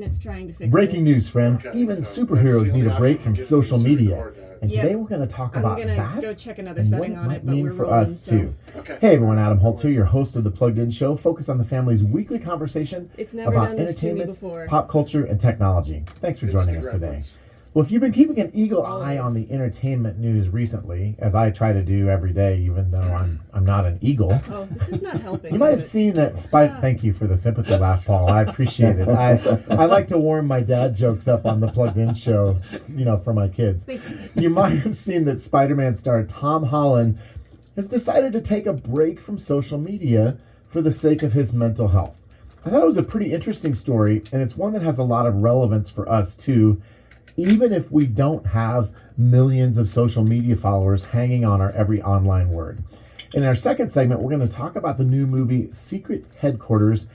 it's trying to fix Breaking it. news, friends. Okay, Even so superheroes that's the need a only break option from to get social is to media. record that. And Yep. today we're going to talk I'm about gonna that go check another and what setting it on might it, but mean we're for rolling, us so too. Okay. Hey everyone, Adam Holtz, your host of the Plugged In Show, focused on the family's weekly conversation it's never about done this to me entertainment, before. pop culture, and technology. Thanks for joining us Instant today. reference. Well, if you've been keeping an eagle eye Always. on the entertainment news recently, as I try to do every day, even though I'm not an eagle, Oh, this is not helping. you might have is it? seen that Thank you for the sympathy laugh, Paul. I appreciate it. I like to warm my dad jokes up on the Plugged In Show, for my kids. Thank you. You might have seen that Spider-Man star Tom Holland has decided to take a break from social media for the sake of his mental health. I thought it was a pretty interesting story, and it's one that has a lot of relevance for us too, even if we don't have millions of social media followers hanging on our every online word. In our second segment, we're going to talk about the new movie Secret Headquarters,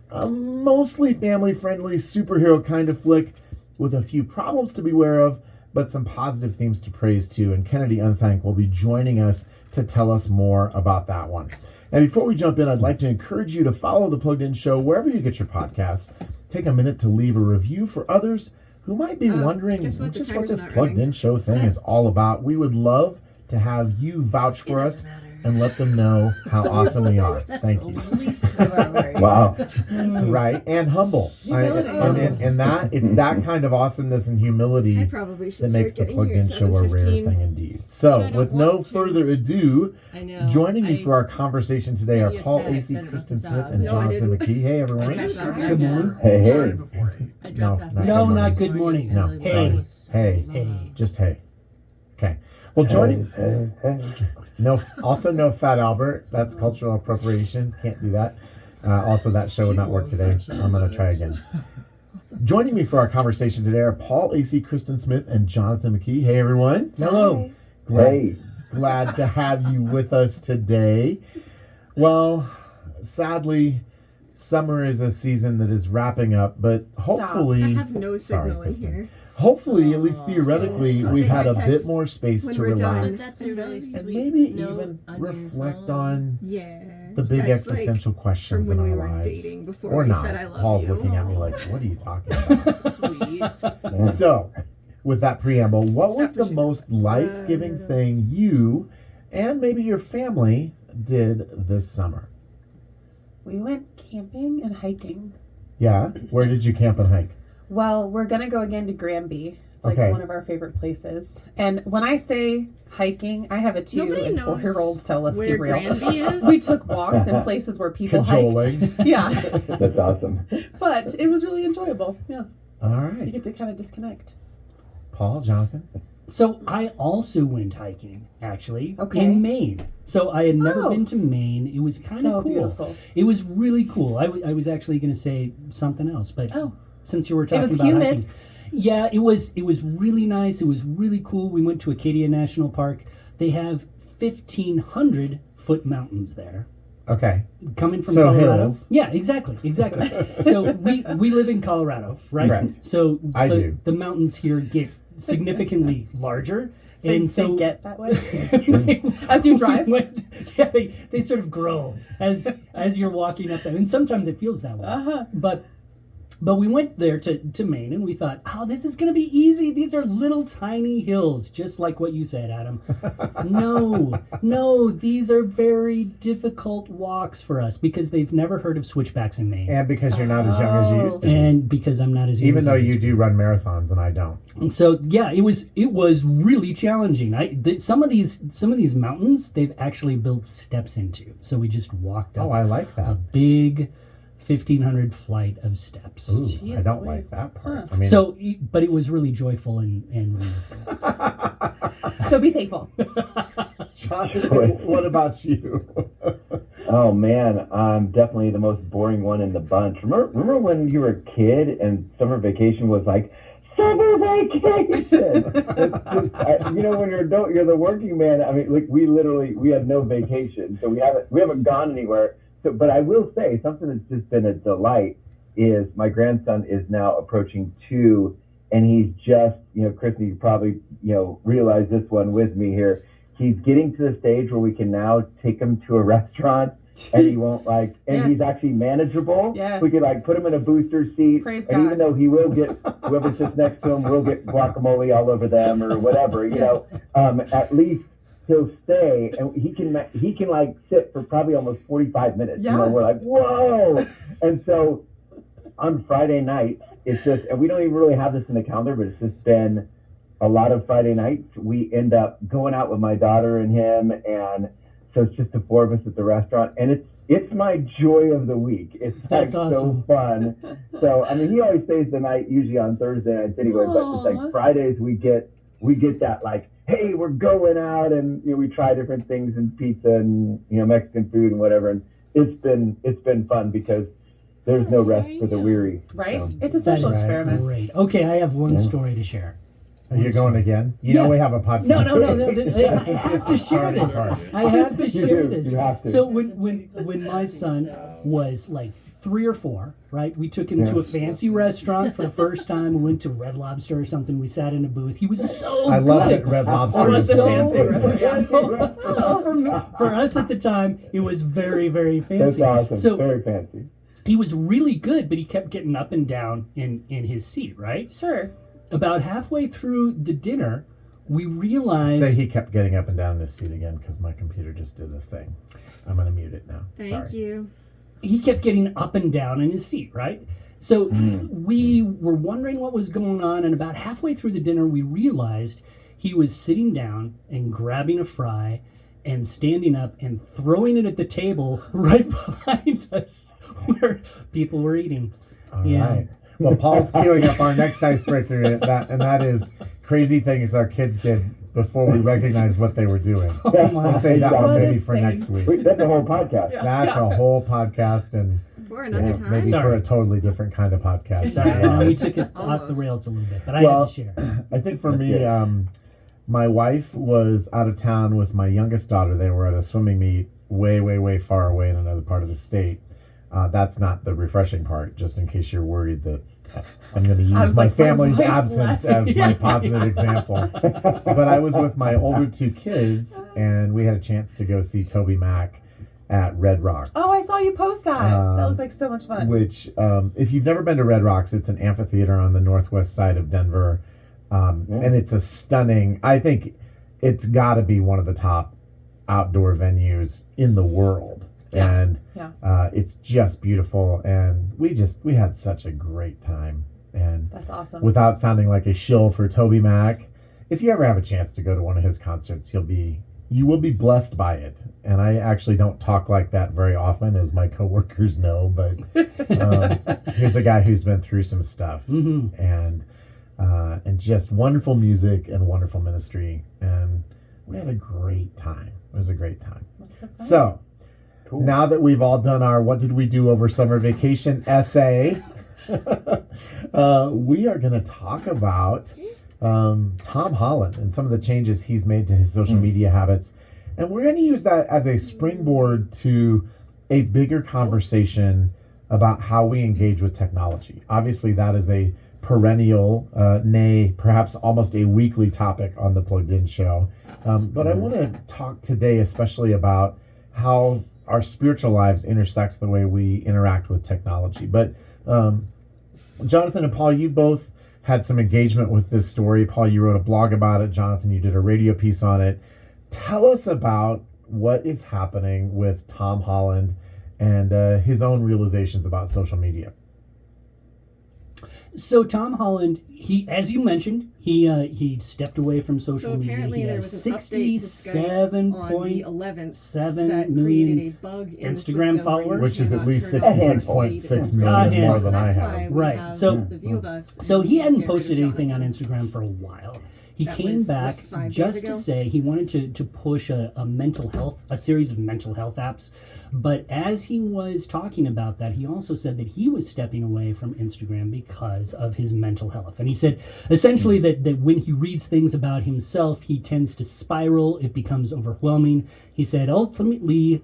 a mostly family-friendly superhero kind of flick with a few problems to beware of, but some positive themes to praise too. And Kennedy Unthank will be joining us to tell us more about that one. Now, before we jump in, I'd like to encourage you to follow the Plugged In Show wherever you get your podcasts. Take a minute to leave a review for others who might be wondering guess what? The just what timer's this not Plugged running. In Show thing is all about. We would love to have you vouch for us and let them know how awesome we are. Thank you. Least of our worries. Wow. Right, and humble. And it's that kind of awesomeness and I humility probably should that makes start the getting Plugged here In at Show a rare 7:15. thing indeed. So, I don't with no want to. further ado, I know. joining me I- for our conversation today sent are you a Paul text, Acey, I don't know Kristen if Smith, it's and No, I Jonathan didn't. McKee. Hey, everyone. I dropped off Good my morning. phone. Hey, Sorry hey. before. I No, dropped off not my good No, phone not this good morning. and No, the sorry. phone was Hey. long. Just hey. Okay. Well, joining... Hey. No Fat Albert. That's cultural appropriation. Can't do that. Also, that show would not work today. I'm going to try again. Joining me for our conversation today are Paul Acey, Kristen Smith, and Jonathan McKee. Hey, everyone. Hello. Glad to have you with us today. Well, sadly, summer is a season that is wrapping up, but hopefully... I have no Sorry, signal in Kristen. here. Hopefully, at least theoretically, I'll we've take had my a bit text more space when to we're done. relax. But that's a really And sweet maybe note even on your reflect phone. on Yeah. the big That's existential like questions from in when our we were lives. dating before Or we not. said I love Paul's you. looking at me like, what are you talking about? Sweet. So, with that preamble, what Stop was the pushing. most life-giving thing you and maybe your family did this summer? We went camping and hiking. Yeah? Where did you camp and hike? Well, we're going to go again to Granby. It's like Okay. one of our favorite places. And when I say hiking, I have a 2 Nobody and knows 4-year-old, so let's where be real. Granby is. We took walks in places where people Cajoling. hiked. Yeah, That's awesome. but it was really enjoyable. Yeah, All you right. get to kind of disconnect. Paul, Jonathan? So I also went hiking, actually, Okay. in Maine. So I had never Oh. been to Maine. It was kind So of cool. beautiful. It was really cool. I was actually going to say something else, but Oh. since you were talking was about humid. hiking, yeah, it was really nice. It was really cool. We went to Acadia National Park. They have 1,500-foot mountains there. Okay. Coming from So Colorado. hills. Yeah, exactly. So we live in Colorado, right? Correct. So I do. the mountains here get significantly larger. They, And so they get that way as you drive. Yeah, they sort of grow as you're walking up them, and sometimes it feels that way. Uh-huh. But we went there to Maine, and we thought, oh, this is going to be easy. These are little tiny hills, just like what you said, Adam. No, these are very difficult walks for us because they've never heard of switchbacks in Maine. And because you're not as young as you used to be. And because I'm not as young Even as though I used you to be. do run marathons and I don't. And so yeah, it was really challenging. Some of these mountains they've actually built steps into. So we just walked up Oh, I like a that. big 1,500 flight of steps. Ooh, Jeez I don't Louise. like that part. Huh. I mean, So, but it was really joyful and wonderful. So be thankful. Jonathan, what about you? Oh man, I'm definitely the most boring one in the bunch. Remember when you were a kid and summer vacation was like summer vacation? When you're an adult, you're the working man. I mean, like we had no vacation, so we haven't gone anywhere. So, but I will say something that's just been a delight is my grandson is now approaching 2, and he's just, Kristen, you probably, realize this one with me here. He's getting to the stage where we can now take him to a restaurant and he won't and Yes. he's actually manageable. Yes. We could put him in a booster seat. Praise and God. even though he will get, whoever sits next to him will get guacamole all over them or whatever, at least he'll stay, and he can sit for probably almost 45 minutes. Yeah. We're like, whoa. And so on Friday nights, it's just, and we don't even really have this in the calendar, but it's just been a lot of Friday nights. We end up going out with my daughter and him, and so it's just the four of us at the restaurant, and it's my joy of the week. It's That's so awesome. fun. So he always stays the night usually on Thursday nights anyway, but it's Fridays we get that hey, we're going out, and we try different things and pizza and Mexican food and whatever, and it's been fun because there's no rest for the weary. Right? So. It's a social That is experiment. Great. Okay, I have one story to share. Are you going again? You know we have a podcast. No. I This is have just to the share starting this. part. I have to You share do. this. You have to. So when my son was like 3 or 4, right? We took him to a fancy restaurant for the first time. We went to Red Lobster or something. We sat in a booth. He was so I love good. that Red Lobster was is a so fancy restaurant. For us at the time, it was very, very That's fancy. awesome. So Very fancy. he was really good, but he kept getting up and down in his seat, right? Sure. About halfway through the dinner, we realized... Say he kept getting up and down in his seat again because my computer just did a thing. I'm going to mute it now. Thank you. He kept getting up and down in his seat, right? So we were wondering what was going on, and about halfway through the dinner, we realized he was sitting down and grabbing a fry and standing up and throwing it at the table right behind us where people were eating. All right. Well, Paul's queuing up our next icebreaker, and that is crazy things our kids did before we recognized what they were doing. Oh my We'll save that God. one What a maybe for saint. next week. Wait, that's a whole podcast. That's a whole podcast, and For another time. maybe for Sorry. a totally different kind of podcast. Sorry, we took it off the Almost. rails a little bit, but I Well, had to share. I think for me, my wife was out of town with my youngest daughter. They were at a swimming meet way, way, way far away in another part of the state. That's not the refreshing part, just in case you're worried that I'm going to use was my like, family's my wife absence left. as my positive example. But I was with my older 2 kids, and we had a chance to go see Toby Mac at Red Rocks. Oh, I saw you post that. That looked like so much fun. Which, if you've never been to Red Rocks, it's an amphitheater on the northwest side of Denver. And it's a stunning, I think it's got to be one of the top outdoor venues in the world. Yeah. And Yeah. it's just beautiful. And we had such a great time. And That's awesome. without sounding like a shill for Toby Mac, if you ever have a chance to go to one of his concerts, you will be blessed by it. And I actually don't talk like that very often, as my coworkers know, but here's a guy who's been through some stuff and just wonderful music and wonderful ministry. And we had a great time. It was a great time. That's so fun. So Cool. now that we've all done our what did we do over summer vacation essay, we are going to talk about Tom Holland and some of the changes he's made to his social media habits. And we're going to use that as a springboard to a bigger conversation about how we engage with technology. Obviously, that is a perennial, nay, perhaps almost a weekly topic on the Plugged In show. But I want to talk today especially about how our spiritual lives intersect the way we interact with technology. But Jonathan and Paul, you both had some engagement with this story. Paul, you wrote a blog about it. Jonathan, you did a radio piece on it. Tell us about what is happening with Tom Holland and his own realizations about social media. So Tom Holland, he, as you mentioned, he stepped away from social So media. apparently He there has was an update to Skype on the 11th that created a bug in Instagram the system followers, where you Which is at cannot least turn off the 66.6 feed. million Yeah. more than I That's have. why we Right. have So- the view of us. So he hadn't Get rid of posted anything on Jonathan. Instagram for a while. He That came was, back 5 days just ago? to say he wanted to push a mental health, a series of mental health apps. But as he was talking about that, he also said that he was stepping away from Instagram because of his mental health. And he said essentially that when he reads things about himself, he tends to spiral. It becomes overwhelming. He said ultimately,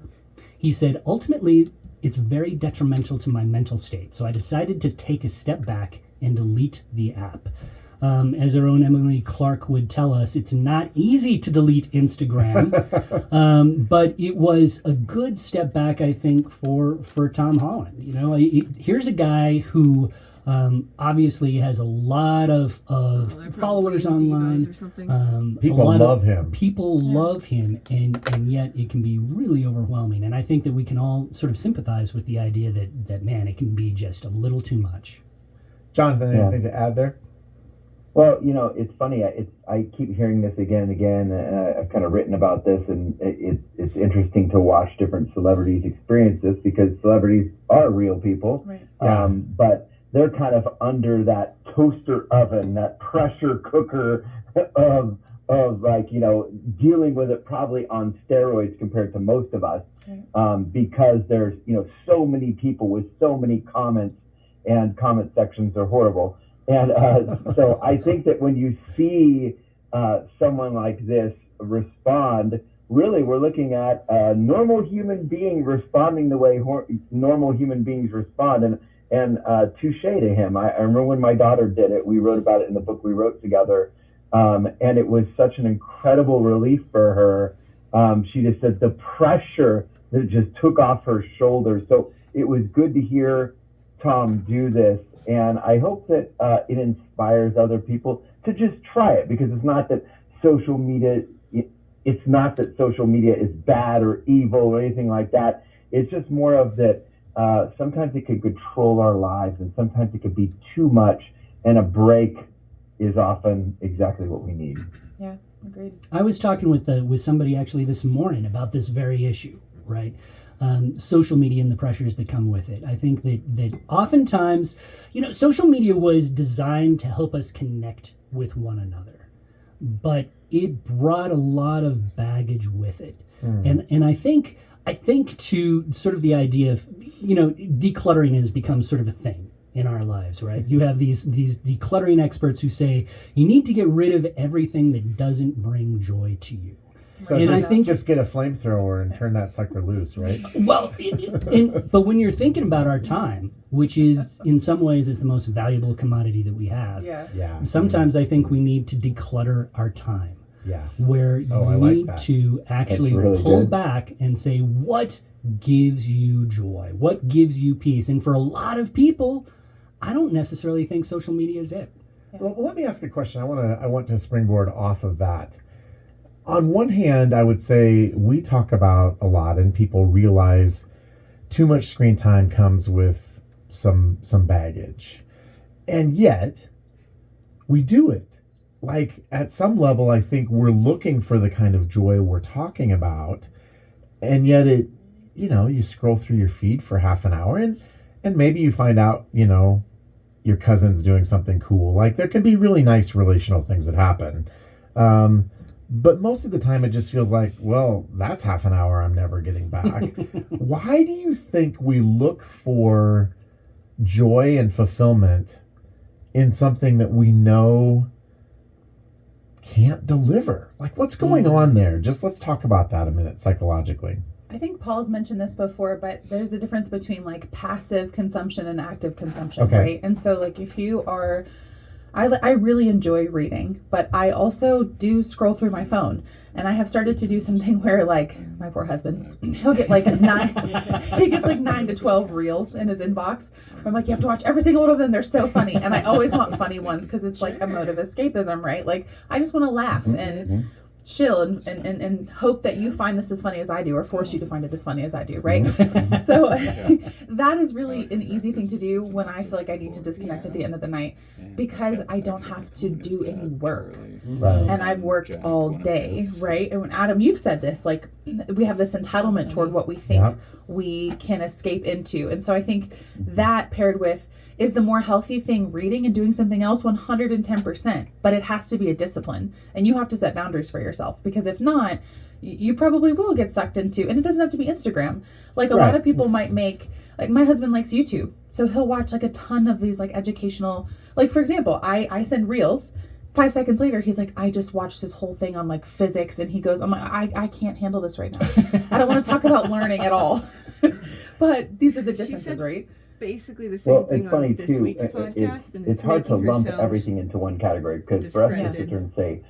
it's very detrimental to my mental state. So I decided to take a step back and delete the app. As our own Emily Clark would tell us, it's not easy to delete Instagram, but it was a good step back, I think, for Tom Holland. You know, here's a guy who obviously has a lot of followers online. Or something. People love him. People love him, and yet it can be really overwhelming. And I think that we can all sort of sympathize with the idea that man, it can be just a little too much. Jonathan, anything to add there? Well, you know, it's funny. I keep hearing this again and again. I've kind of written about this, and it's interesting to watch different celebrities experience this because celebrities are real people. Right. Yeah. But they're kind of under that toaster oven, that pressure cooker of like, you know, dealing with it probably on steroids compared to most of us, because there's, you know, so many people with so many comments, and comment sections are horrible. And so I think that when you see someone like this respond, really we're looking at a normal human being responding the way normal human beings respond. And touche to him. I remember when my daughter did it, we wrote about it in the book we wrote together. And it was such an incredible relief for her. She just said the pressure that just took off her shoulders. So it was good to hear Tom do this. And I hope that it inspires other people to just try it, because it's not that social media is bad or evil or anything like that. It's just more of that sometimes it could control our lives, and sometimes it could be too much, and a break is often exactly what we need. Yeah, agreed. I was talking with somebody actually this morning about this very issue, right? Social media and the pressures that come with it. I think that oftentimes, you know, social media was designed to help us connect with one another, but it brought a lot of baggage with it. And I think to sort of the idea of, you know, decluttering has become sort of a thing in our lives, right? You have these decluttering experts who say you need to get rid of everything that doesn't bring joy to you. So and just, I think just get a flamethrower and turn that sucker loose, right? Well, but when you're thinking about our time, which is in some ways is the most valuable commodity that we have, Yeah. sometimes I think we need to declutter our time. Yeah. Where you I like need that. to actually really pull good. back and say, what gives you joy? What gives you peace? And for a lot of people, I don't necessarily think social media is it. Well, let me ask a question. I want to springboard off of that. On one hand, I would say we talk about a lot, and people realize too much screen time comes with some baggage. And yet, we do it. Like, at some level, I think we're looking for the kind of joy we're talking about. And yet you scroll through your feed for half an hour, and maybe you find out, your cousin's doing something cool. Like, there can be really nice relational things that happen. But most of the time it just feels like, well, that's half an hour I'm never getting back. Why do you think we look for joy and fulfillment in something that we know can't deliver? Like, what's going on there? Just let's talk about that a minute psychologically. I think Paul's mentioned this before, but there's a difference between like passive consumption and active consumption, right? And so like if you are, I really enjoy reading, but I also do scroll through my phone, and I have started to do something where like my poor husband, he'll get like 9 to 12 reels in his inbox. I'm like, you have to watch every single one of them. They're so funny. And I always want funny ones because it's like a mode of escapism, right? Like I just want to laugh and chill and hope that you find this as funny as I do, or force you to find it as funny as I do, right? So that is really an easy thing to do when I feel like I need to disconnect at the end of the night, because I don't have to do any work. And I've worked all day, right? And when Adam, you've said this, like we have this entitlement toward what we think we can escape into. And so I think that paired with is the more healthy thing, reading and doing something else, 110%. But it has to be a discipline, and you have to set boundaries for yourself, because if not, you probably will get sucked into, and it doesn't have to be Instagram. Like a lot of people might make, like my husband likes YouTube, so he'll watch like a ton of these like educational, like for example, I send reels. 5 seconds later, he's like, I just watched this whole thing on like physics, and he goes, I can't handle this right now. I don't want to talk about learning at all. But these are the differences, right? basically the same Well, thing it's funny on this too. week's podcast, and It's hard to making her lump sound everything into one category because for us to sit discredited. there and say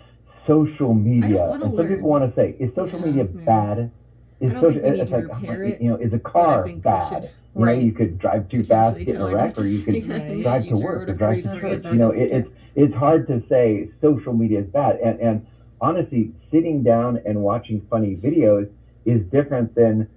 social media, wanna and some learn. people want to say, is social media Yeah. bad? Is I don't think we need it's to like, repair it, you know, is a but I car think we bad? should You know, Right. you could drive too fast, potentially get in a tell wreck, her or to you could say that, drive use to your work or word drive of to rephrase church. You know, that. it's hard to say social media is bad. And honestly, sitting down and watching funny videos is different than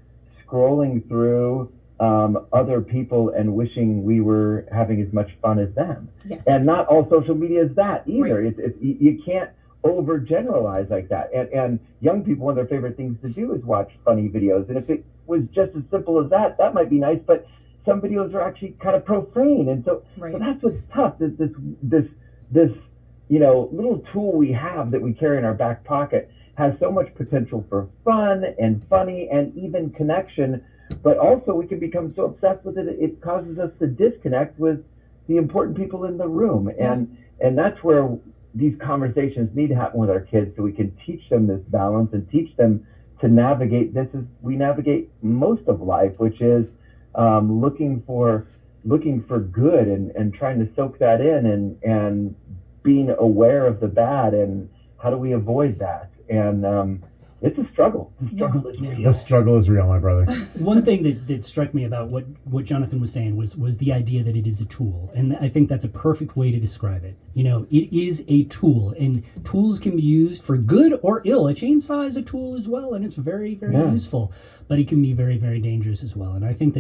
scrolling through other people and wishing we were having as much fun as them. Yes. And not all social media is that either. Right. You can't overgeneralize like that. And young people, one of their favorite things to do is watch funny videos. And if it was just as simple as that, that might be nice. But some videos are actually kind of profane, and so that's what's tough. This you know, little tool we have that we carry in our back pocket has so much potential for fun and funny and even connection. But also, we can become so obsessed with it, it causes us to disconnect with the important people in the room. And that's where these conversations need to happen with our kids, so we can teach them this balance and teach them to navigate this as we navigate most of life, which is looking for good and trying to soak that in and being aware of the bad and how do we avoid that. And it's a struggle. The struggle is real. The struggle is real, my brother. One thing that struck me about what Jonathan was saying was the idea that it is a tool, and I think that's a perfect way to describe it. You know, it is a tool, and tools can be used for good or ill. A chainsaw is a tool as well, and it's very, very useful, but it can be very, very dangerous as well. And I think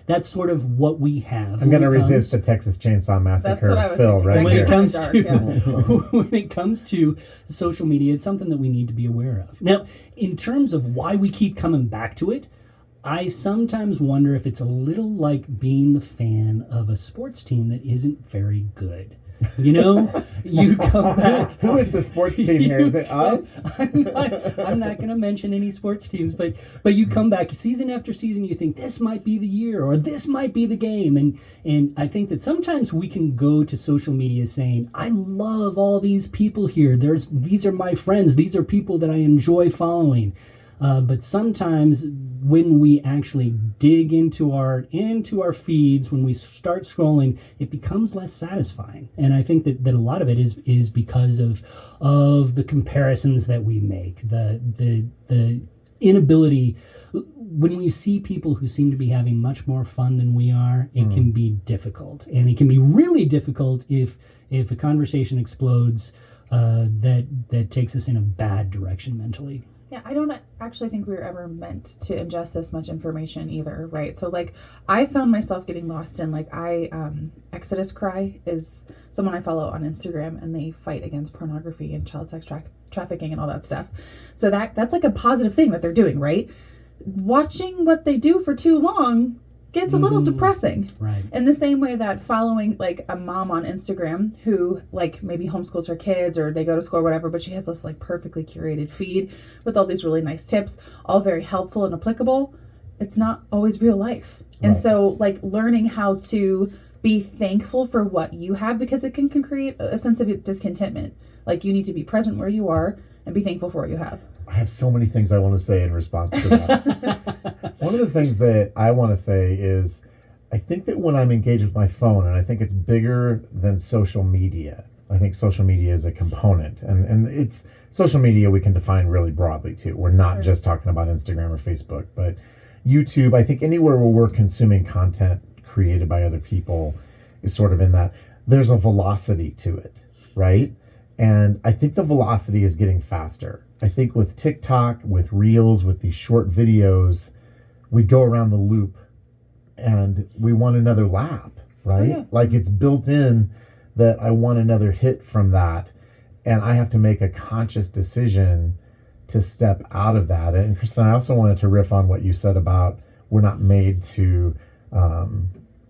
that's sort of what we have. I'm going to resist the Texas Chainsaw Massacre Phil right when here. it comes when it comes to social media, it's something that we need to be aware of. Now, in terms of why we keep coming back to it, I sometimes wonder if it's a little like being the fan of a sports team that isn't very good. You know, you come back. Who is the sports team here? Is it us? I'm not going to mention any sports teams, but you come back season after season, you think this might be the year or this might be the game, and I think that sometimes we can go to social media saying, I love all these people here. These are my friends. These are people that I enjoy following. But sometimes when we actually dig into our feeds, when we start scrolling, it becomes less satisfying. And I think that a lot of it is because of the comparisons that we make, the inability. When we see people who seem to be having much more fun than we are, it can be difficult. And it can be really difficult if a conversation explodes that takes us in a bad direction mentally. Yeah, I don't actually think we were ever meant to ingest this much information either, right? So, like, I found myself getting lost in, like, Exodus Cry is someone I follow on Instagram, and they fight against pornography and child sex trafficking and all that stuff. So that's like a positive thing that they're doing, right? Watching what they do for too long gets a little depressing. Right. In the same way that following like a mom on Instagram who like maybe homeschools her kids or they go to school or whatever, but she has this like perfectly curated feed with all these really nice tips, all very helpful and applicable. It's not always real life. And so like learning how to be thankful for what you have, because it can create a sense of discontentment. Like you need to be present where you are and be thankful for what you have. I have so many things I want to say in response to that. One of the things that I want to say is I think that when I'm engaged with my phone, and I think it's bigger than social media. I think social media is a component, and it's social media we can define really broadly too. We're not just talking about Instagram or Facebook, but YouTube. I think anywhere where we're consuming content created by other people is sort of in that. There's a velocity to it, right? And I think the velocity is getting faster. I think with TikTok, with Reels, with these short videos, we go around the loop and we want another lap, right? Oh, yeah. Like it's built in that I want another hit from that. And I have to make a conscious decision to step out of that. And Kristen, I also wanted to riff on what you said about we're not made to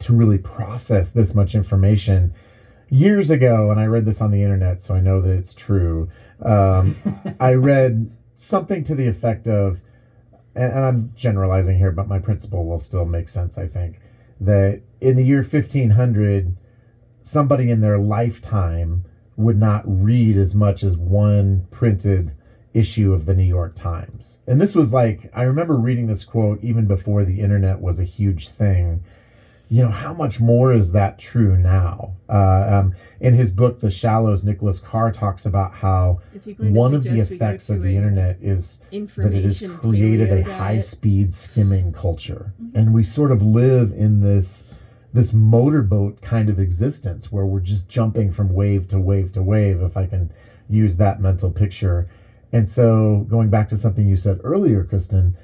really process this much information. Years ago, and I read this on the internet, so I know that it's true. I read something to the effect of, and I'm generalizing here, but my principle will still make sense, I think, that in the year 1500, somebody in their lifetime would not read as much as one printed issue of the New York Times. And this was like, I remember reading this quote even before the internet was a huge thing. how much more is that true now? In his book, The Shallows, Nicholas Carr talks about how one of the effects of the internet is that it has created a high-speed skimming culture. And we sort of live in this motorboat kind of existence where we're just jumping from wave to wave to wave, if I can use that mental picture. And so going back to something you said earlier, Kristen,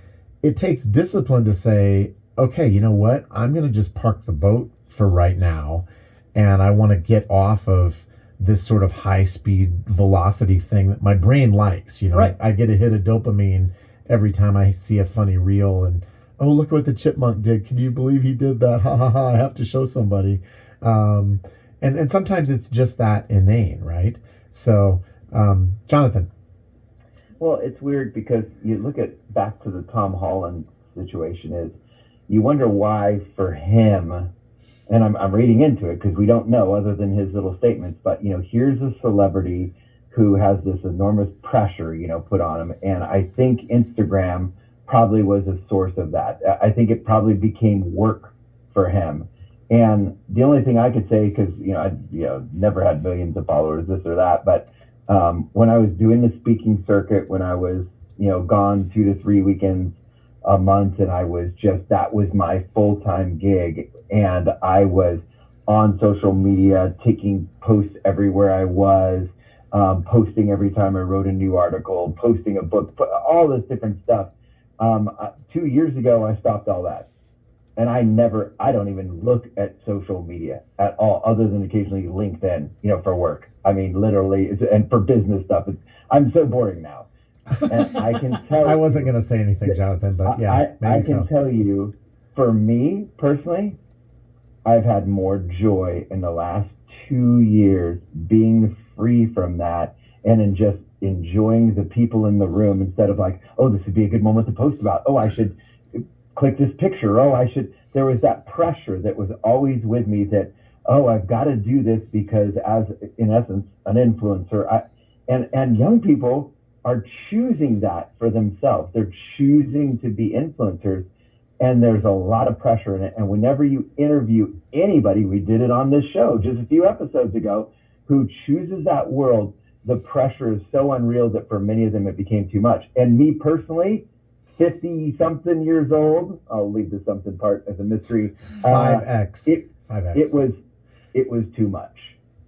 it takes discipline to say, okay, you know what? I'm going to just park the boat for right now. And I want to get off of this sort of high speed velocity thing that my brain likes. Right. I get a hit of dopamine every time I see a funny reel and, oh, look what the chipmunk did. Can you believe he did that? Ha ha ha. I have to show somebody. And sometimes it's just that inane, right? So, Jonathan. Well, it's weird because you look at back to the Tom Holland situation is you wonder why for him, and I'm reading into it because we don't know other than his little statements, but here's a celebrity who has this enormous pressure, put on him. And I think Instagram probably was a source of that. I think it probably became work for him. And the only thing I could say, because I never had millions of followers, this or that, but when I was doing the speaking circuit, when I was gone 2 to 3 weekends a month, and that was my full-time gig, and I was on social media, taking posts everywhere I was, posting every time I wrote a new article, posting a book, all this different stuff. 2 years ago, I stopped all that. And I don't even look at social media at all, other than occasionally LinkedIn, for work. I mean, literally, and for business stuff. I'm so boring now. And I can tell. I wasn't going to say anything, Jonathan, but yeah, I can tell you, for me personally, I've had more joy in the last 2 years being free from that and in just enjoying the people in the room instead of like, oh, this would be a good moment to post about. Oh, I should click this picture. Oh, I should. There was that pressure that was always with me that, oh, I've got to do this because as, in essence, an influencer. And young people are choosing that for themselves. They're choosing to be influencers, and there's a lot of pressure in it. And whenever you interview anybody, we did it on this show just a few episodes ago, who chooses that world, the pressure is so unreal that for many of them it became too much. And me personally, 50-something years old, I'll leave the something part as a mystery. 5X. 5X. It was too much.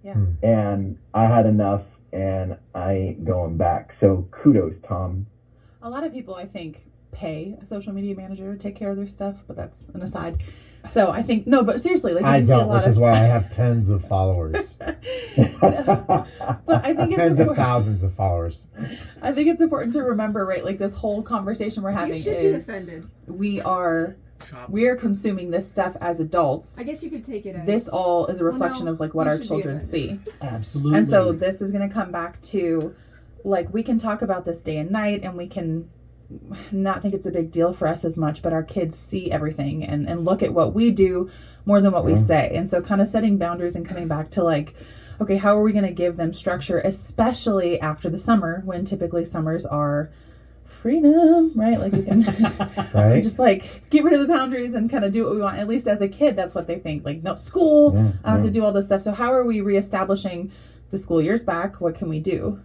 Yeah. And I had enough, and I ain't going back. So kudos, Tom. A lot of people, I think, pay a social media manager to take care of their stuff, but that's an aside. So I think, no, but seriously, like I don't, which is why I have tens of followers. But I think tens of thousands of followers. I think it's important to remember, right? Like this whole conversation we're having is we are consuming this stuff as adults. I guess you could take it as this all is a reflection of like what our children see. Absolutely. And so this is going to come back to like we can talk about this day and night, and we can not think it's a big deal for us as much, but our kids see everything and look at what we do more than what we say. And so kind of setting boundaries and coming back to like, okay, how are we going to give them structure, especially after the summer, when typically summers are freedom, right? Like you can right? just like get rid of the boundaries and kind of do what we want. At least as a kid, that's what they think. Like, no, school, I don't have to do all this stuff. So how are we reestablishing the school years back? What can we do?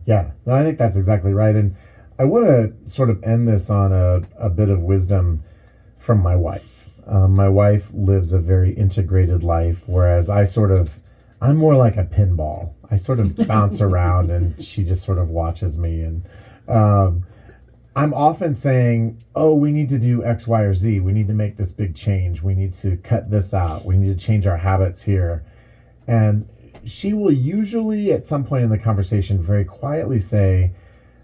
Yeah, no, I think that's exactly right. And I want to sort of end this on a bit of wisdom from my wife. My wife lives a very integrated life, whereas I'm more like a pinball. I sort of bounce around and she just sort of watches me. And I'm often saying, oh, we need to do X, Y, or Z. We need to make this big change. We need to cut this out. We need to change our habits here. And she will usually at some point in the conversation very quietly say,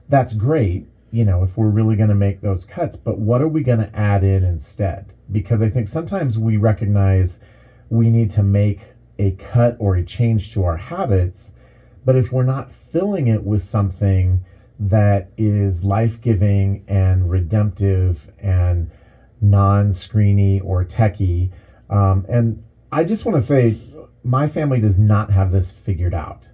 that's great, if we're really going to make those cuts, but what are we going to add in instead? Because I think sometimes we recognize we need to make a cut or a change to our habits, but if we're not filling it with something that is life-giving and redemptive and non-screeny or techy, and I just want to say, my family does not have this figured out.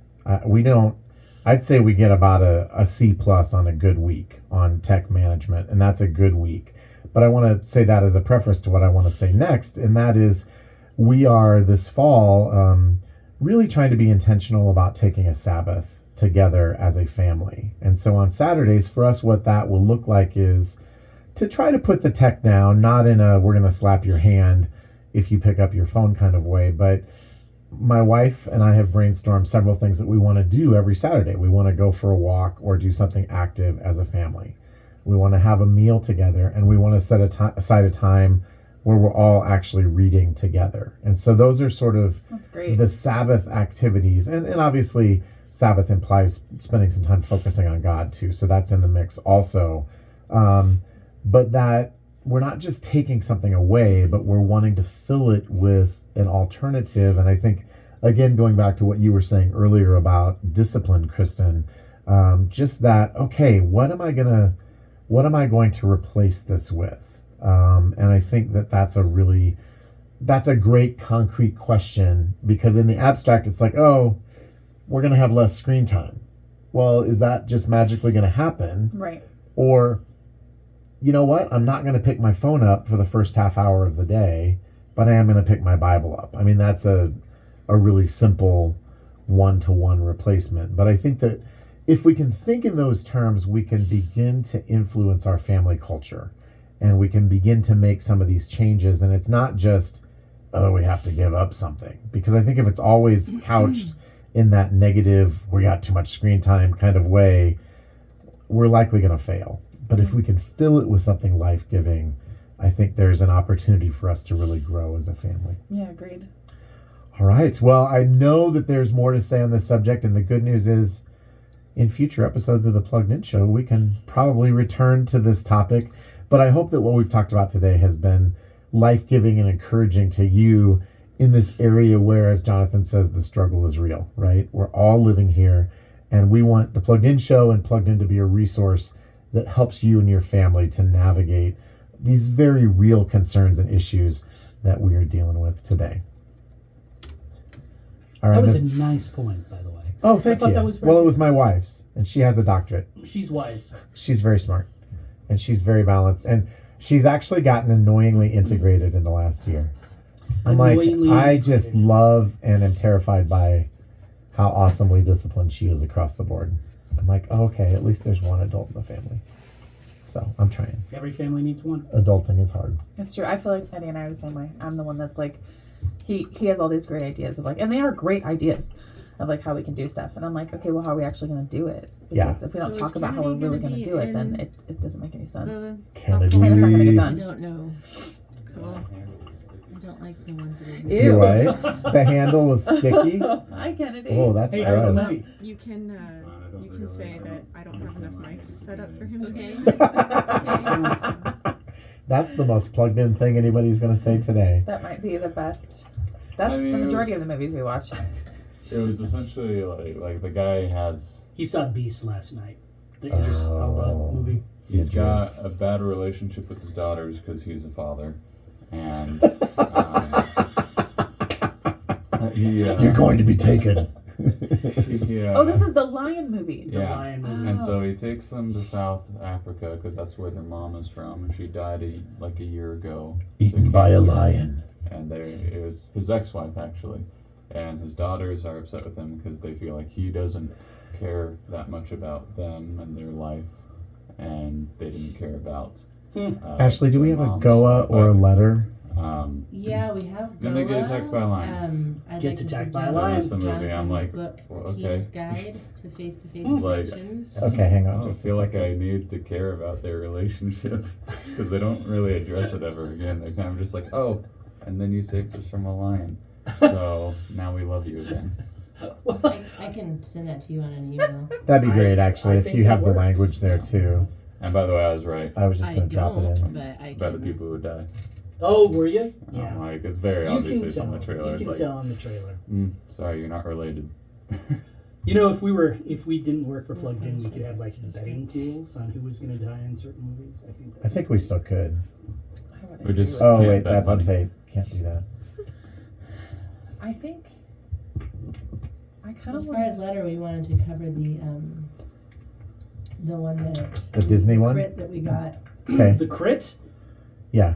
I'd say we get about a C+ on a good week on tech management, and that's a good week. But I want to say that as a preface to what I want to say next, and that is we are this fall really trying to be intentional about taking a Sabbath together as a family. And so on Saturdays, for us, what that will look like is to try to put the tech down, not in a we're going to slap your hand if you pick up your phone kind of way, but my wife and I have brainstormed several things that we want to do every Saturday. We want to go for a walk or do something active as a family. We want to have a meal together, and we want to set aside a time where we're all actually reading together. And so those are sort of the Sabbath activities. And obviously, Sabbath implies spending some time focusing on God too. So that's in the mix also. But that we're not just taking something away, but we're wanting to fill it with an alternative. And I think, again, going back to what you were saying earlier about discipline, Kristen, just that, okay, what am I going to replace this with? And I think that's a great concrete question, because in the abstract, it's like, oh, we're going to have less screen time. Well, is that just magically going to happen? Right. Or, you know what? I'm not going to pick my phone up for the first half hour of the day, but I am going to pick my Bible up. I mean, that's a really simple one-to-one replacement. But I think that if we can think in those terms, we can begin to influence our family culture, and we can begin to make some of these changes. And it's not just, oh, we have to give up something. Because I think if it's always couched in that negative, we got too much screen time kind of way, we're likely going to fail. But if we can fill it with something life-giving, I think there's an opportunity for us to really grow as a family. Yeah, agreed. All right. Well, I know that there's more to say on this subject, and the good news is in future episodes of the Plugged In Show, we can probably return to this topic. But I hope that what we've talked about today has been life-giving and encouraging to you in this area where, as Jonathan says, the struggle is real, right? We're all living here, and we want the Plugged In Show and Plugged In to be a resource that helps you and your family to navigate these very real concerns and issues that we are dealing with today. All right, that was a nice point, by the way. Oh, thank you. Well, it was my wife's, and she has a doctorate. She's wise. She's very smart, and she's very balanced, and she's actually gotten annoyingly integrated in the last year. I'm like, I just love and am terrified by how awesomely disciplined she is across the board. I'm like, oh, okay, at least there's one adult in the family. So I'm trying. Every family needs one. Adulting is hard. It's true. I feel like Eddie and I are the same way. I'm the one that's like, he has all these great ideas of like, and they are great ideas of like how we can do stuff. And I'm like, okay, well, how are we actually going to do it? Because if we don't talk about how we're really going to do it, then it doesn't make any sense. Kennedy. And it's not going to get done. I don't know. Cool. I don't like the ones that are You're right. The handle was sticky. Hi, Kennedy. Oh, that's gross. You can say that I don't have enough mics set up for him. Okay. That's the most plugged in thing anybody's going to say today. That might be the best. That's the majority of the movies we watch. It was essentially like the guy has. He saw Beast last night. The Idris Elba movie. He's got a bad relationship with his daughters because he's a father, and you're going to be taken. Oh, this is the Lion movie. Yeah, Lion movie. and so he takes them to South Africa because that's where their mom is from, and she died a year ago. Eaten by a lion. And it was his ex-wife actually, and his daughters are upset with him because they feel like he doesn't care that much about them and their life, and they didn't care about. Ashley, do we have a Goa or a letter? Yeah, we have. Then they get attacked by a lion. Gets attacked by a lion. That's the movie. I'm like, book, well, The okay. Teen's Guide to Face-to-Face Like, Connections. Okay, hang I on. don't Just feel like I need to care about their relationship because they don't really address it ever again. They're kind of just like, oh, and then you saved us from a lion, so now we love you again. I can send that to you on an email. That'd be great, actually, I if think you that have the works. language there too. And by the way, I was right I was just I going to drop it don't, in. but I about the can. people who would die. Oh, were you? I'm like, it's very obvious based on the trailer. You It's can like, tell on the trailer. sorry, you're not related. You know, if we didn't work for Plugged In, we could have like betting pools on who was going to die in certain movies. I think we still could. We just Oh, can't wait, bet that's on money. tape. Can't do that. I think I kind As of far as letter, we wanted to cover the one that The Disney one? crit that we got. Okay. The Crit. Yeah.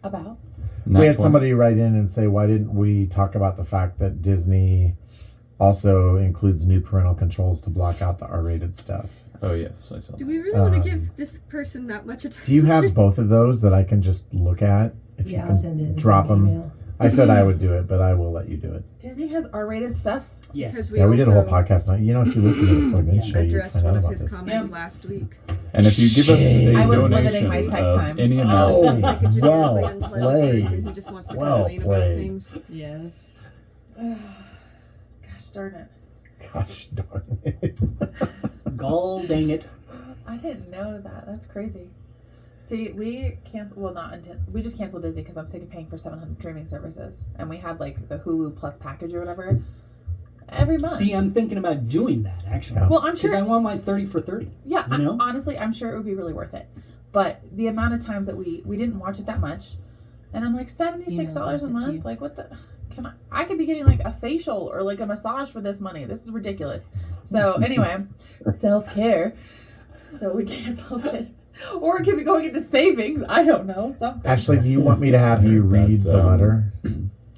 About? We had somebody write in and say, why didn't we talk about the fact that Disney also includes new parental controls to block out the R-rated stuff? Oh yes, I saw. Do we really want to give this person that much attention? Do you have both of those that I can just look at? If you I'll can send it. drop them. I said I would do it, but I will let you do it. Disney has R-rated stuff? Yes. Because Yeah, we did a whole also podcast on it. You know, if you listen to the plug-in show, you addressed find out one of about his this. comments last week. And if you give us a I was donation limiting my type of time. any Oh, amount, sounds like a genuinely well unpleasant played. person who just wants to Well complain about played. things. Yes. Gosh darn it. Gosh darn it. Gall dang it. I didn't know that. That's crazy. See, we canceled. Well, we just canceled Disney because I'm sick of paying for 700 streaming services, and we had like the Hulu Plus package or whatever every month. See, I'm thinking about doing that actually. Yeah. Well, I'm Because sure. I want my 30 for 30. Yeah, you know? honestly, I'm sure it would be really worth it. But the amount of times that we didn't watch it that much, and I'm like $76 a month. Like what the? I could be getting like a facial or like a massage for this money. This is ridiculous. So anyway, self-care. So we canceled it. Or it could be going into savings. I don't know. Something. Ashley, do you want me to have you read the letter?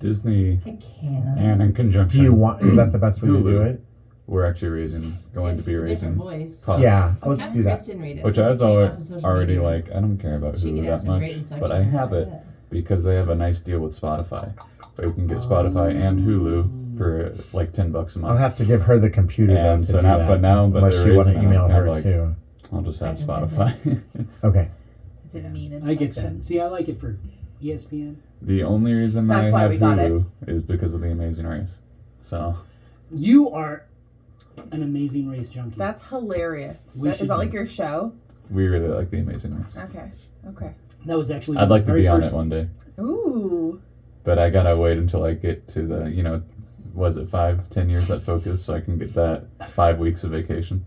Disney, I can. and in conjunction, Do you want? Is that the best way to do Hulu. it? We're actually going to be It's a raising different voice. costs. Yeah, Oh, let's have do that. Kristen read it, Which since I it was came off of social already media. like, I don't care about She Hulu could add that some much, great inflection but I in have that, it yeah. because they have a nice deal with Spotify. So you can get Spotify and Hulu for like $10 a I'll month. have to give her the computer though And to so do now, that. but unless they're you want to raising it, email I'm her kinda like, too. I'll just have I can Spotify. It's Okay. Is it mean? I get that. inflection? See, I like it for ESPN. the only reason That's I why have we got it. Hulu is because of The Amazing Race. So You are an Amazing Race junkie. That's hilarious. We Is should that do like it. your show? we really like The Amazing Race. Okay. Okay. That was actually I'd like to very be on first- it one day, Ooh. but I gotta wait until I get to the, was it 5-10 years at Focus, so I can get that 5 weeks of vacation.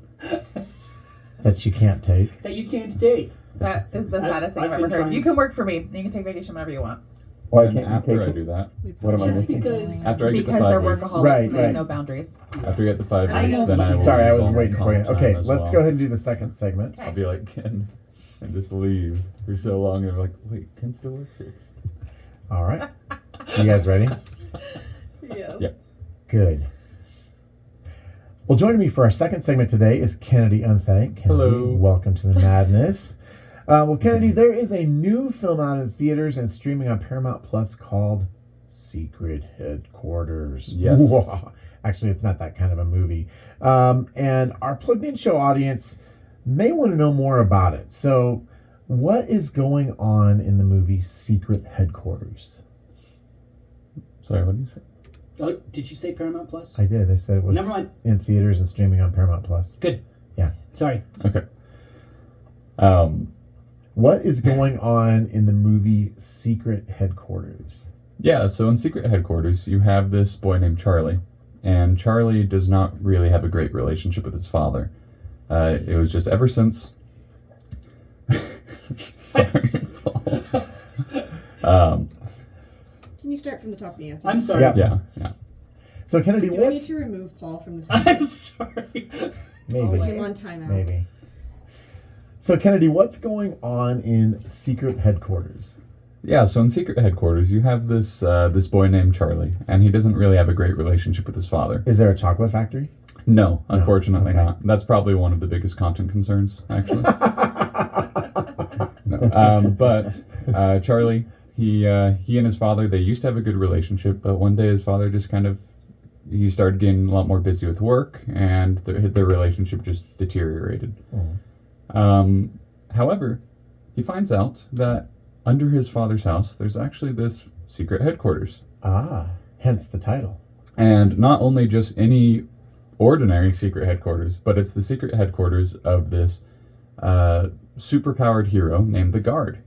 That you can't take. that you can't take. That is the saddest thing I've I've ever been heard. trying- You can work for me. You can take vacation whenever you want. Why And can't you after I take do that, What am I Just missing? because. after I get the Because they're 5 weeks, workaholics Right, and they have right. no boundaries. after I get the 5 I weeks, know. then I will. Sorry, I use was all my waiting for you. comp Okay, time as let's well. go ahead and do the second segment. I'll be like Ken, and just leave for so long, and I'm like, wait, Ken still works here. All right. You guys ready? Yes. Yeah. Good. Well, joining me for our second segment today is Kennedy Unthank. Kennedy, Hello. welcome to the madness. Well, Kennedy, there is a new film out in theaters and streaming on Paramount Plus called Secret Headquarters. Yes. Whoa. Actually, it's not that kind of a movie. And our Plugged In Show audience may want to know more about it. So, what is going on in the movie Secret Headquarters? Sorry, what did you say? Oh, did you say Paramount Plus? I did. I said it was Never mind. in theaters and streaming on Paramount Plus. Good. Yeah. Sorry. Okay. What is going on in the movie Secret Headquarters? Yeah, so in Secret Headquarters, you have this boy named Charlie, and Charlie does not really have a great relationship with his father. It was just ever since. Sorry, Paul. Can you start from the top of the answer? I'm sorry. Yeah. Yeah. So Kennedy, Do I need what's to remove Paul from the I'm segment? sorry. Put maybe him on timeout. maybe. So Kennedy, what's going on in Secret Headquarters? Yeah, so in Secret Headquarters, you have this this boy named Charlie, and he doesn't really have a great relationship with his father. Is there a chocolate factory? No, unfortunately okay. not. That's probably one of the biggest content concerns, actually. No. But Charlie, he and his father, they used to have a good relationship, but one day his father just he started getting a lot more busy with work, and their relationship just deteriorated. However, he finds out that under his father's house, there's actually this secret headquarters. Hence the title. And not only just any ordinary secret headquarters, but it's the secret headquarters of this superpowered hero named the Guard.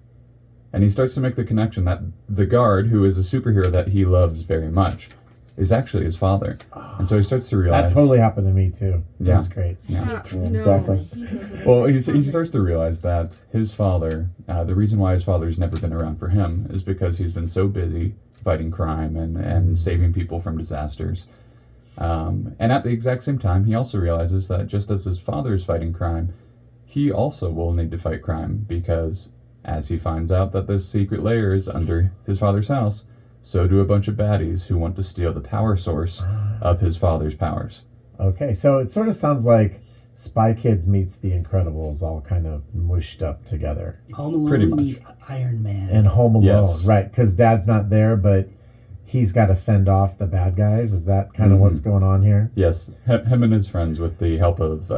And he starts to make the connection that the Guard, who is a superhero that he loves very much, is actually his father. And so he starts to realize... That totally happened to me too. Yeah. That's great. Yeah. Stop. No. Exactly. He doesn't. Well, he starts to realize that his father, the reason why his father's never been around for him is because he's been so busy fighting crime and saving people from disasters. And at the exact same time, he also realizes that just as his father is fighting crime, he also will need to fight crime because As he finds out that this secret lair is under his father's house, so do a bunch of baddies who want to steal the power source of his father's powers. Okay, so it sort of sounds like Spy Kids meets The Incredibles all kind of mushed up together. Home Alone Pretty much. meet Iron Man. And Home Alone, Yes. right, because Dad's not there, but he's got to fend off the bad guys. Is that kind of what's going on here? Yes, him and his friends with the help of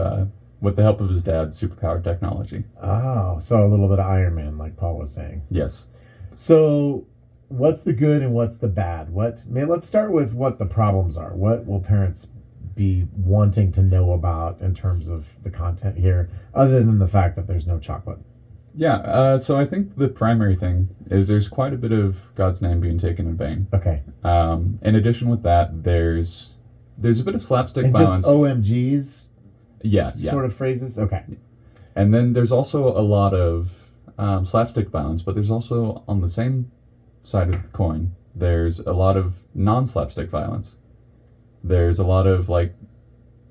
his dad's superpowered technology. Oh, so a little bit of Iron Man, like Paul was saying. Yes. So, what's the good and what's the bad? Let's start with what the problems are. What will parents be wanting to know about in terms of the content here, other than the fact that there's no chocolate? Yeah, so I think the primary thing is there's quite a bit of God's name being taken in vain. Okay. In addition with that, there's a bit of slapstick And violence. just OMGs yeah. sort of phrases? Okay. And then there's also a lot of slapstick violence, but there's also, on the same side of the coin, there's a lot of non-slapstick violence. There's a lot of, like,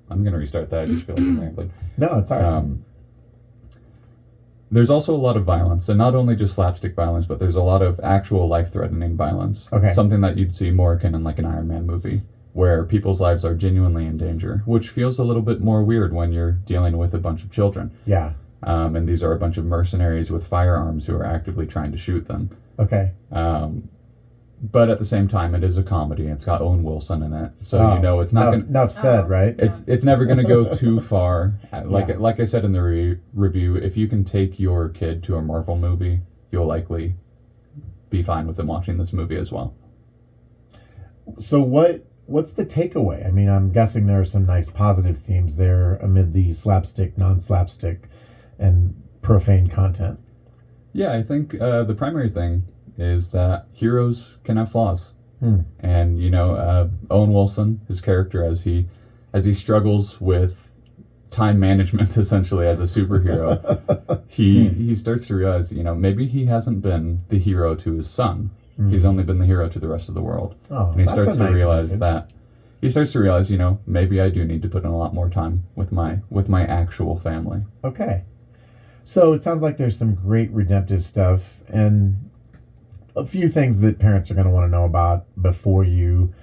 I'm going to restart that, I just feel like I'm rambling. No, it's all right. There's also a lot of violence, and not only just slapstick violence, but there's a lot of actual life-threatening violence. Okay. Something that you'd see more akin in like an Iron Man movie, where people's lives are genuinely in danger, which feels a little bit more weird when you're dealing with a bunch of children. Yeah. And these are a bunch of mercenaries with firearms who are actively trying to shoot them. Okay. But at the same time, it is a comedy. It's got Owen Wilson in it, so it's not going. Enough said, right? It's never going to go too far. Like I said in the review, if you can take your kid to a Marvel movie, you'll likely be fine with them watching this movie as well. So what's the takeaway? I mean, I'm guessing there are some nice positive themes there amid the slapstick, non-slapstick, and profane content. Yeah, I think the primary thing is that heroes can have flaws. And Owen Wilson, his character, as he struggles with time management essentially as a superhero, he starts to realize, maybe he hasn't been the hero to his son. He's only been the hero to the rest of the world. And he starts to realize maybe I do need to put in a lot more time with my actual family. Okay. So it sounds like there's some great redemptive stuff and a few things that parents are going to want to know about before you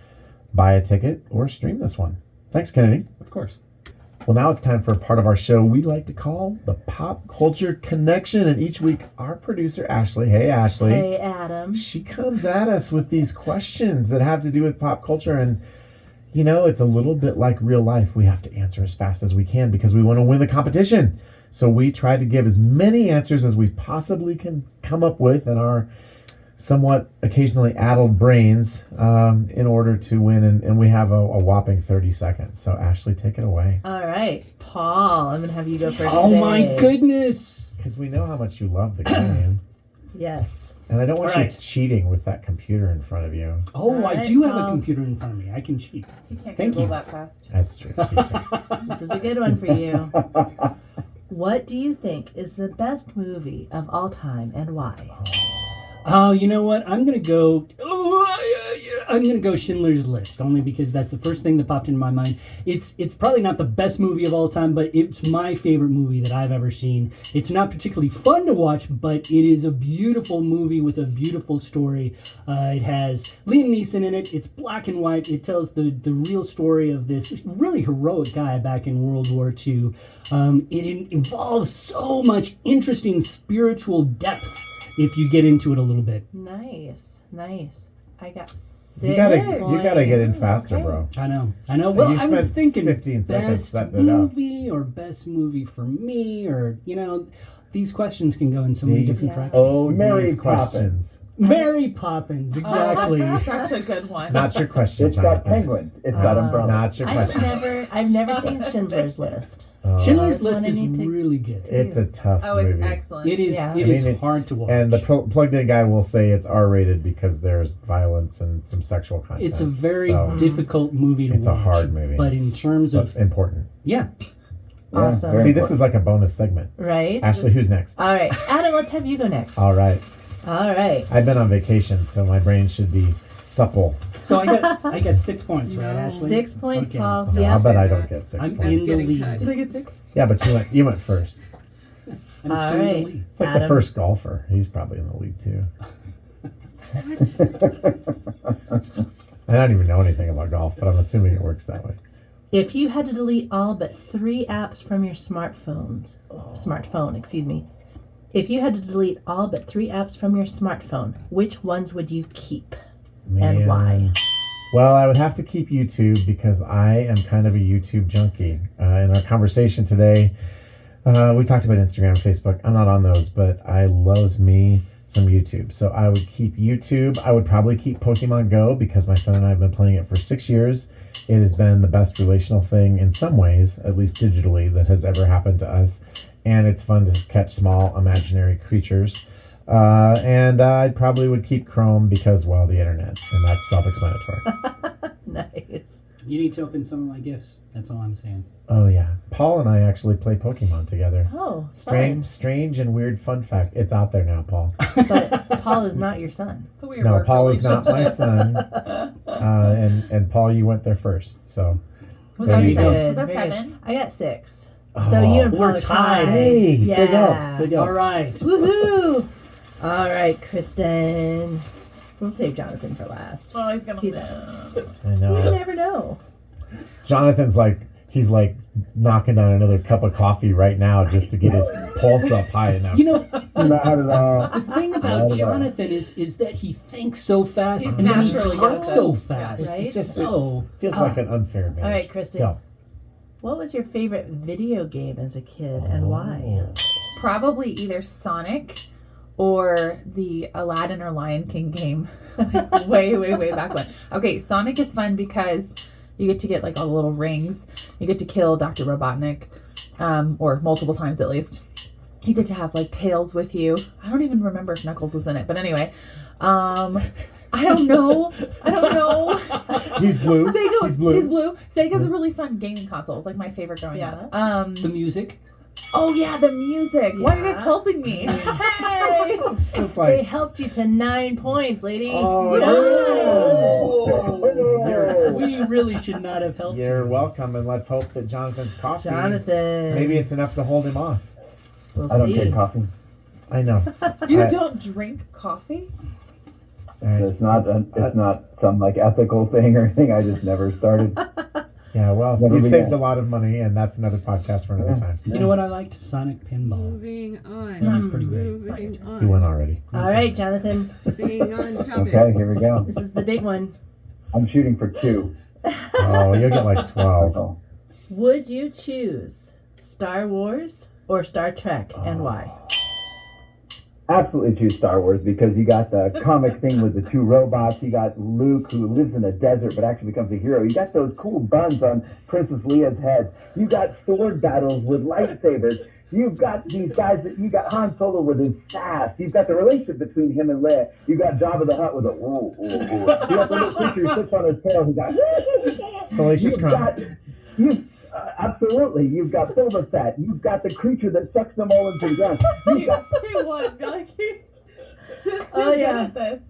buy a ticket or stream this one. Thanks, Kennedy. Of course. Well, now it's time for a part of our show we like to call the Pop Culture Connection. And each week, our producer, Ashley, hey, Ashley. Hey, Adam. She comes at us with these questions that have to do with pop culture. And, it's a little bit like real life. We have to answer as fast as we can because we want to win the competition. So we try to give as many answers as we possibly can come up with in our somewhat occasionally addled brains in order to win. And we have a whopping 30 seconds. So, Ashley, take it away. All right, Paul, I'm going to have you go first. Oh, today. my goodness. Because we know how much you love the game. Yes. And I don't want All you right. cheating with that computer in front of you. Oh, All I right, do have a Paul. computer in front of me. I can cheat. You can't Thank Google you. that fast. That's true. This is a good one for you. What do you think is the best movie of all time and why? Oh, you know what? I'm gonna go Schindler's List, only because that's the first thing that popped into my mind. It's probably not the best movie of all time, but it's my favorite movie that I've ever seen. It's not particularly fun to watch, but it is a beautiful movie with a beautiful story. It has Liam Neeson in it. It's black and white. It tells the real story of this really heroic guy back in World War II. It involves so much interesting spiritual depth if you get into it a little bit. Nice. I got 6 You gotta get in faster, Okay. bro. I know. Well, You I was spent thinking 15 seconds best setting it up. movie or best movie for me, or these questions can go in so many These different directions. Oh, Mary these questions. Mary Poppins, exactly. Oh, that's such a good one. Not your question, It's got Jonathan. penguins. It's got umbrellas. Not your question. I've never seen Schindler's List. Oh, Schindler's That's one List I is need to- really good. it's a tough Oh, it's movie. excellent. It is. Yeah. It I is mean, hard to watch. And the plugged-in guy will say it's R-rated because there's violence and some sexual content. it's a very So, difficult movie to watch. It's a hard movie. But in terms but of important. yeah, Awesome. very See, this important. is like a bonus segment. Right? Ashley, who's next? All right. Adam, let's have you go next. All right. All right. I've been on vacation, so my brain should be supple. so I got 6 points, right, Ashley? 6 points, Okay. Paul. No, Yes. I'll bet I don't get 6 I'm points. in the getting lead. cut. Did I get 6? Yeah, but you went first. And it's All still in the right. league. It's like the Adam. first golfer. He's probably in the league too. I don't even know anything about golf, but I'm assuming it works that way. If you had to delete all but 3 apps from your smartphone, if you had to delete all but 3 apps from your smartphone, which ones would you keep? And why? Well, I would have to keep YouTube because I am kind of a YouTube junkie. In our conversation today, we talked about Instagram, Facebook. I'm not on those, but I loves me some YouTube. So I would keep YouTube. I would probably keep Pokemon Go because my son and I have been playing it for 6 years. It has been the best relational thing in some ways, at least digitally, that has ever happened to us. And it's fun to catch small imaginary creatures. And I probably would keep Chrome because, well, the internet. And that's self-explanatory. Nice. You need to open some of my gifts. That's all I'm saying. Oh, yeah. Paul and I actually play Pokemon together. Oh, Strange and weird fun fact. It's out there now, Paul. But Paul is not your son. It's a weird No, work Paul is not my relationship. son. And Paul, you went there first. So Was There that you go. seven? Was that Very good. 7? I got 6. Oh, So you and Paul we're are tied. Hey, Yeah. big ups, big ups. All right. Woohoo! All right, Kristen. We'll save Jonathan for last. Oh, he's gonna He's lose. I You know. never know. Jonathan's he's knocking down another cup of coffee right now just to get his pulse up high enough. You know, Not at all. the thing about Jonathan is that he thinks so fast He's and then he naturally talks good at so this. fast. Right? It's just So feels like an unfair advantage. All right, Kristen. Go. What was your favorite video game as a kid and why? Probably either Sonic or the Aladdin or Lion King game. way back when. Okay, Sonic is fun because you get to get all the little rings. You get to kill Dr. Robotnik, or multiple times at least. You get to have Tails with you. I don't even remember if Knuckles was in it, but anyway. I don't know. He's blue. He's blue. Sega's a really fun gaming console. It's my favorite growing up. the music. Oh yeah, the music. Why are you Yeah. guys helping me? Hey! It feels They like helped you to 9 points, lady. We really should not have helped you're you. welcome, and let's hope that Jonathan's coffee. Jonathan. Maybe it's enough to hold him off. We'll I don't see. drink coffee. I know. You I- don't drink coffee? All right. It's not some ethical thing or anything. I just never started. Yeah, well, Never we've began. saved a lot of money, and that's another podcast for another time. You know what I liked? Sonic Pinball. Moving on. That was pretty great. Moving on. You won already. All right, Jonathan. Staying on topic. Okay, here we go. This is the big one. I'm shooting for 2. Oh, you'll get 12. Oh. Would you choose Star Wars or Star Trek and why? Absolutely choose Star Wars because you got the comic thing with the 2 robots. You got Luke who lives in a desert but actually becomes a hero. You got those cool buns on Princess Leia's head. You got sword battles with lightsabers. You've got these guys you got Han Solo with his sass. You've got the relationship between him and Leia. You got Jabba the Hutt with a ooh, ooh, ooh. You got the little creature who sits on his tail. He got Salacious crumb. Absolutely. You've got Boba Fett. You've got the creature that sucks them all into the ground. You've got He won. He's just too Oh, good yeah. at this.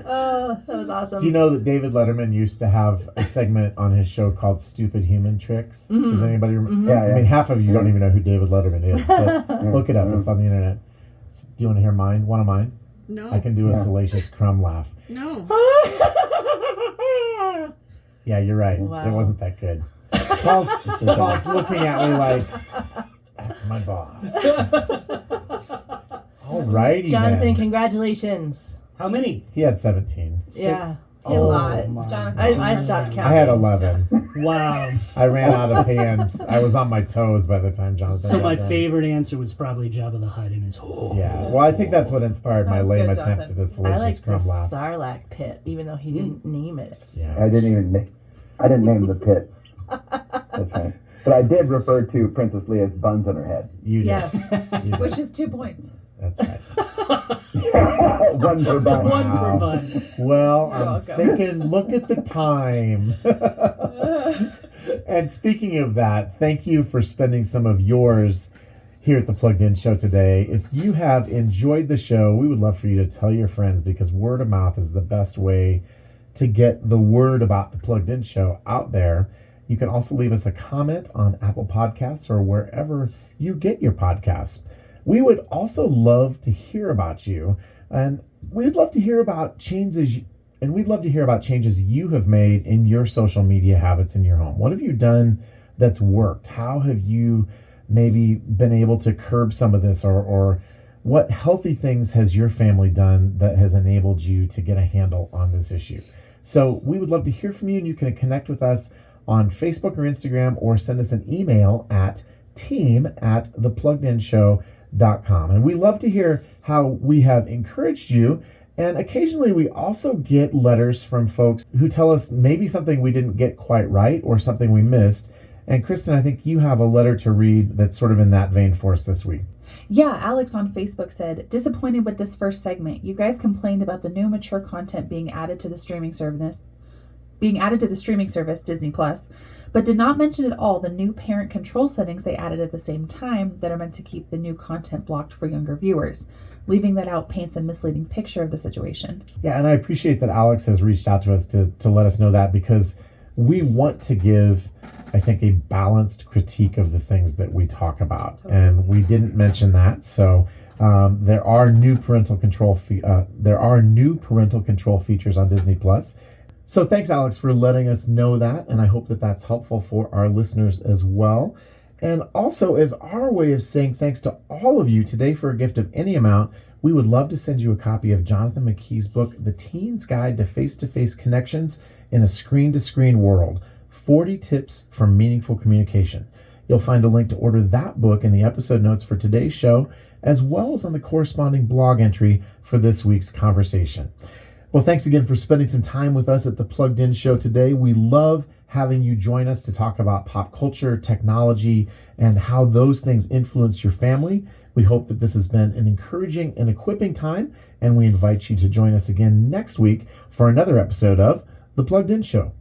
Oh, that was awesome. Do you know that David Letterman used to have a segment on his show called Stupid Human Tricks? Mhm. Does anybody remember? Yeah, I yeah. mean, half of you don't even know who David Letterman is, but look it up. Yeah. It's on the internet. Do you want to hear mine? One of mine? No. I can do a Yeah. salacious crumb laugh. No. Yeah, you're right. Wow. It wasn't that good. Paul's looking at me like, that's my boss. All righty, Jonathan, then. congratulations. How many? He had 17. Yeah. A Oh, lot. my Jonathan. I stopped counting. I had 11. Wow. I ran out of hands. I was on my toes by the time Jonathan So got my done. favorite answer was probably Jabba the Hutt in his Yeah, well, I think that's what inspired my That's lame good, attempt Jonathan. at a I salacious like the crumb laugh. Sarlacc pit, even though he didn't name it. Yeah. I didn't name the pit. That's right. But I did refer to Princess Leia's buns on her head. You did. Yes. You did. Which is 2 points. That's right. One per bun. One per Wow. bun. Well, You're I'm welcome. thinking, look at the time. And speaking of that, thank you for spending some of yours here at the Plugged In Show today. If you have enjoyed the show, we would love for you to tell your friends because word of mouth is the best way to get the word about the Plugged In Show out there. You can also leave us a comment on Apple Podcasts or wherever you get your podcasts. We would also love to hear about you, and we'd love to hear about changes you have made in your social media habits in your home. What have you done that's worked? How have you maybe been able to curb some of this, or what healthy things has your family done that has enabled you to get a handle on this issue? So we would love to hear from you, and you can connect with us on Facebook or Instagram, or send us an email at team@thepluggedinshow.com. And we love to hear how we have encouraged you. And occasionally we also get letters from folks who tell us maybe something we didn't get quite right or something we missed. And Kristen, I think you have a letter to read that's sort of in that vein for us this week. Yeah, Alex on Facebook said, disappointed with this first segment. You guys complained about the new mature content being added to the streaming service, Disney Plus, but did not mention at all the new parent control settings they added at the same time that are meant to keep the new content blocked for younger viewers. Leaving that out paints a misleading picture of the situation. Yeah, and I appreciate that Alex has reached out to us to let us know that, because we want to give, I think, a balanced critique of the things that we talk about. Totally. And we didn't mention that. So there are new parental control features on Disney Plus. So thanks, Alex, for letting us know that, and I hope that that's helpful for our listeners as well. And also, as our way of saying thanks to all of you today for a gift of any amount, we would love to send you a copy of Jonathan McKee's book, The Teen's Guide to Face-to-Face Connections in a Screen-to-Screen World, 40 Tips for Meaningful Communication. You'll find a link to order that book in the episode notes for today's show, as well as on the corresponding blog entry for this week's conversation. Well, thanks again for spending some time with us at the Plugged In Show today. We love having you join us to talk about pop culture, technology, and how those things influence your family. We hope that this has been an encouraging and equipping time, and we invite you to join us again next week for another episode of The Plugged In Show.